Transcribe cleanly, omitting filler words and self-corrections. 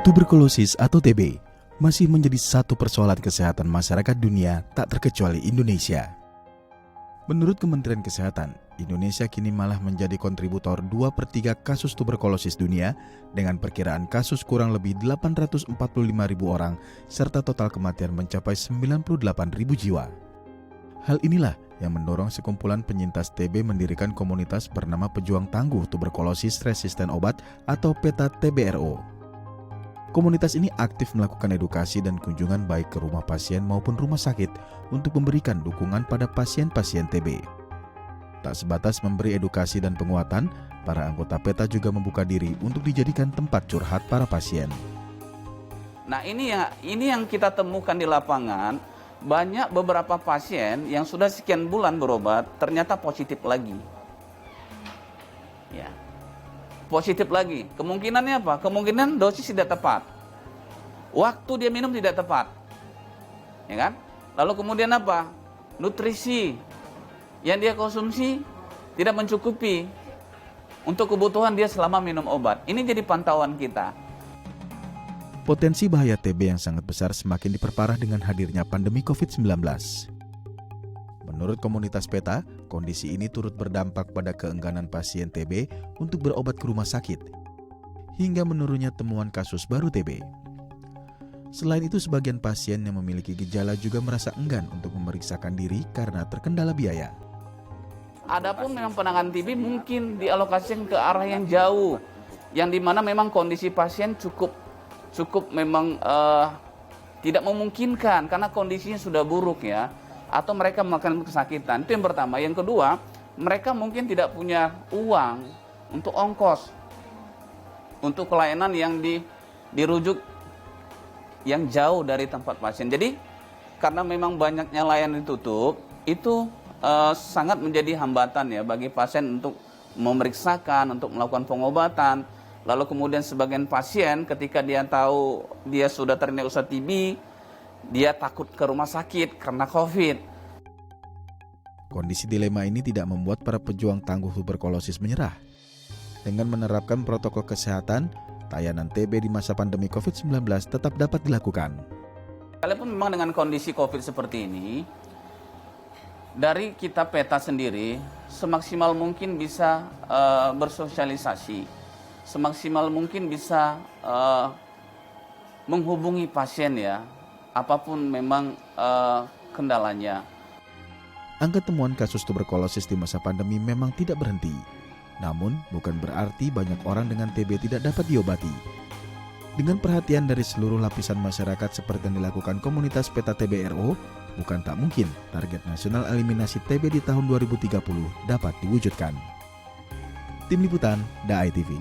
Tuberkulosis atau TB masih menjadi satu persoalan kesehatan masyarakat dunia tak terkecuali Indonesia. Menurut Kementerian Kesehatan, Indonesia kini malah menjadi kontributor 2/3 kasus tuberkulosis dunia dengan perkiraan kasus kurang lebih 845.000 orang serta total kematian mencapai 98.000 jiwa. Hal inilah yang mendorong sekumpulan penyintas TB mendirikan komunitas bernama Pejuang Tangguh Tuberkulosis Resisten Obat atau PETA TBRO. Komunitas ini aktif melakukan edukasi dan kunjungan baik ke rumah pasien maupun rumah sakit untuk memberikan dukungan pada pasien-pasien TB. Tak sebatas memberi edukasi dan penguatan, para anggota PETA juga membuka diri untuk dijadikan tempat curhat para pasien. Nah ini yang kita temukan di lapangan, banyak beberapa pasien yang sudah sekian bulan berobat ternyata positif lagi. Ya. Positif lagi. Kemungkinannya apa? Kemungkinan dosis tidak tepat. Waktu dia minum tidak tepat. Ya kan? Lalu kemudian apa? Nutrisi yang dia konsumsi tidak mencukupi untuk kebutuhan dia selama minum obat. Ini jadi pantauan kita. Potensi bahaya TB yang sangat besar semakin diperparah dengan hadirnya pandemi COVID-19. Menurut komunitas PETA, kondisi ini turut berdampak pada keengganan pasien TB untuk berobat ke rumah sakit, hingga menurunnya temuan kasus baru TB. Selain itu, sebagian pasien yang memiliki gejala juga merasa enggan untuk memeriksakan diri karena terkendala biaya. Adapun memang penanganan TB mungkin dialokasikan ke arah yang jauh, yang dimana memang kondisi pasien cukup memang tidak memungkinkan karena kondisinya sudah buruk ya. Atau mereka melakukan kesakitan. Itu yang pertama. Yang kedua, mereka mungkin tidak punya uang untuk ongkos, untuk kelainan yang dirujuk yang jauh dari tempat pasien. Jadi karena memang banyaknya layanan ditutup, itu sangat menjadi hambatan ya bagi pasien untuk memeriksakan, untuk melakukan pengobatan. Lalu kemudian sebagian pasien ketika dia tahu dia sudah terdiagnosa TB, dia takut ke rumah sakit karena COVID. Kondisi dilema ini tidak membuat para pejuang tangguh tuberkulosis menyerah. Dengan menerapkan protokol kesehatan, layanan TB di masa pandemi COVID-19 tetap dapat dilakukan. Walaupun memang dengan kondisi COVID seperti ini, dari kita PETA sendiri semaksimal mungkin bisa bersosialisasi, semaksimal mungkin bisa menghubungi pasien ya, apapun memang kendalanya. Angka temuan kasus tuberkulosis di masa pandemi memang tidak berhenti. Namun, bukan berarti banyak orang dengan TB tidak dapat diobati. Dengan perhatian dari seluruh lapisan masyarakat seperti yang dilakukan komunitas PETA TBRO, bukan tak mungkin target nasional eliminasi TB di tahun 2030 dapat diwujudkan. Tim Liputan, DAI TV.